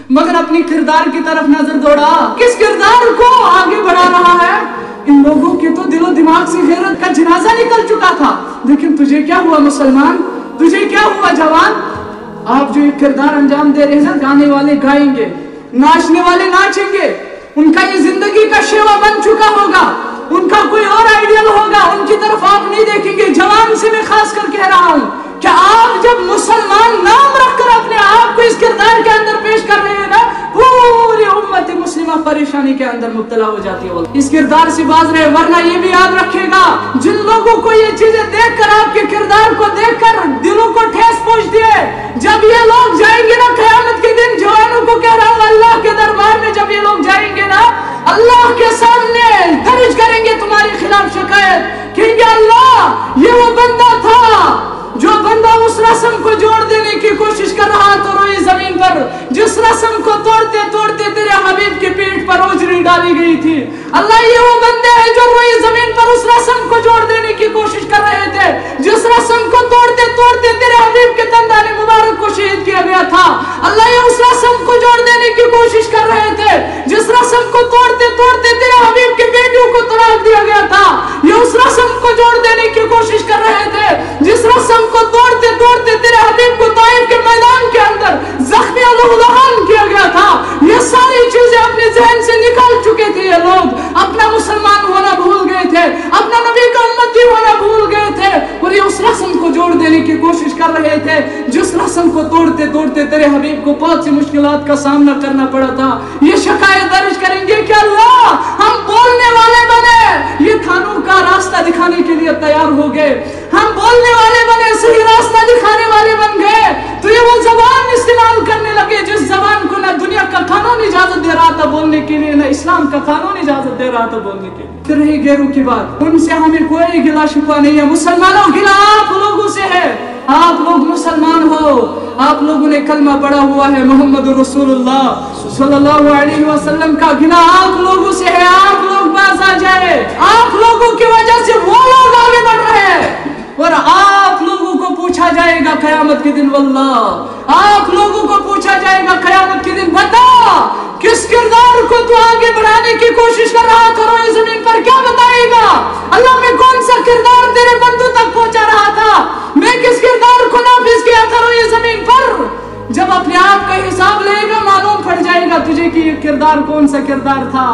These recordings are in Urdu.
مگر اپنی کردار کی طرف نظر دوڑا، کس کردار کو آگے بڑھا رہا ہے؟ ان لوگوں کے تو دل و دماغ سے غیرت کا جنازہ نکل چکا تھا، لیکن تجھے کیا ہوا مسلمان؟ تجھے کیا ہوا جوان؟ آپ جو ایک کردار انجام دے رہے ہیں نا، گانے والے گائیں گے، ناچنے والے ناچیں گے، ان کا یہ زندگی کا شیوا بن چکا ہوگا، ان کا کوئی اور آئیڈیل ہوگا، ان کی طرف آپ نہیں دیکھیں گے۔ جوان سے میں خاص کر کہہ رہا ہوں کہ آپ جب مسلمان نام رکھ کر اپنے آپ کو اس کردار کے اندر پیش کر رہے ہیں نا، پوری امت مسلمہ پریشانی کے اندر مبتلا ہو جاتی ہے۔ اس کردار سے باز رہے، ورنہ یہ بھی یاد رکھے گا، جن لوگوں کو یہ چیزیں دیکھ کر، آپ کے کردار کو دیکھ کر دلوں کو ٹھیس پہنچتی ہے، جب یہ لوگ جائیں گے نا قیامت کے دن، جوانوں کو کہہ رہا ہوں اللہ کے دربار میں جب یہ لوگ جائیں گے نا، اللہ کے سامنے درج کریں گے تمہارے خلاف شکایت، کہیں گے اللہ یہ وہ بندہ تھا جو بندہ اس رسم کو جوڑ دینے کی کوشش کر رہا تھا روئے زمین پر، جس رسم کو توڑتے توڑتے تیرے حبیب کی پیٹھ پر اوجری ڈالی گئی تھی۔ اللہ یہ وہ بندے ہیں جو روئے زمین پر اس رسم کو جوڑ دینے کی کوشش کر رہے تھے، جس رسم کو توڑتے توڑتے تیرے حبیب کے دندان مبارک کو شہید کیا گیا تھا۔ اللہ یہ اس رسم کو جوڑ دینے کی کوشش کر رہے تھے جس رسم کو توڑتے توڑتے تیرے حبیب کی بیٹیوں کو طلاق دیا گیا تھا۔ یہ اس رسم کو جوڑ دینے کی کوشش کر رہے تھے جس رسم کو توڑتے توڑتے تیرے حبیب کو طائف کے میدان کے اندر زخمی لہولہان کیا گیا تھا۔ یہ ساری چیزیں اپنے ذہن سے نکال چکے تھے، یہ لوگ اپنا مسلمان ہونا بھول گئے تھے، اپنا نبی کا امتی ہونا بھول گئے تھے، اور یہ اس رسم کو جوڑ دینے کی کوشش کر رہے تھے جس رسم کو توڑتے توڑتے تیرے حبیب کو بہت سی مشکلات کا سامنا کرنا پڑا تھا۔ یہ شکایت درج کریں گے کہ اللہ ہم بولنے والے بنے، یہ کھانوں کا راستہ دکھانے کے لیے تیار ہو گئے، ہم بولنے والے بنے، صحیح راستہ دکھانے والے بن گئے، تو یہ وہ زبان استعمال کرنے لگے جس زبان کو نہ دنیا کا قانون اجازت دے رہا تھا بولنے کے لیے، نہ اسلام کا قانون اجازت دے رہا تھا بولنے کے لیے۔ پھر رہی غیروں کی بات، ان سے ہمیں کوئی گلا شکوہ نہیں ہے، مسلمانوں گلا آپ لوگوں سے ہے۔ آپ لوگ مسلمان ہو، آپ لوگوں نے کلمہ پڑھا ہوا ہے محمد رسول اللہ صلی اللہ علیہ وسلم کا، گلا آپ لوگوں سے ہے۔ آپ لوگ باز آ جائے، آپ لوگوں کی وجہ سے وہ لوگ آگے بڑھ رہے ہیں، اور آپ لوگوں کو پوچھا جائے گا قیامت کے دن، واللہ آپ لوگوں کو پوچھا جائے گا قیامت کے دن، بتا کس کردار کو تو آگے بڑھانے کی کوشش کر رہا تھا روئے زمین پر، کیا بتائے گا؟ اللہ میں کون سا کردار تیرے بندوں تک پہنچا رہا تھا، میں کس کردار کو نافذ کیا تھا روئے زمین پر؟ جب اپنے آپ کا حساب لے گا معلوم پڑ جائے گا تجھے کہ یہ کردار کون سا کردار تھا۔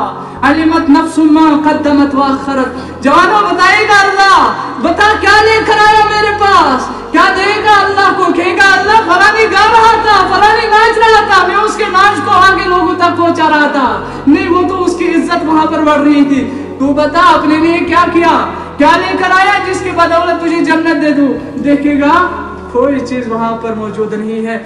علمت نفس ما قدمت واخرت، جوانوں بتائے گا اللہ، بتا کیا لے کر آیا میرے پاس، کیا دے گا اللہ کو؟ کہے گا اللہ فلانی گا رہا تھا، فلانی ناچ رہا تھا، میں اس کے ناچ کو آگے لوگوں تک پہنچا رہا تھا، نہیں وہ تو اس کی عزت وہاں پر بڑھ رہی تھی، تو بتا اپنے لیے کیا کیا، کیا لے کر آیا جس کی بدولت تجھے جنت دے دوں؟ دیکھے گا کوئی چیز وہاں پر موجود نہیں ہے۔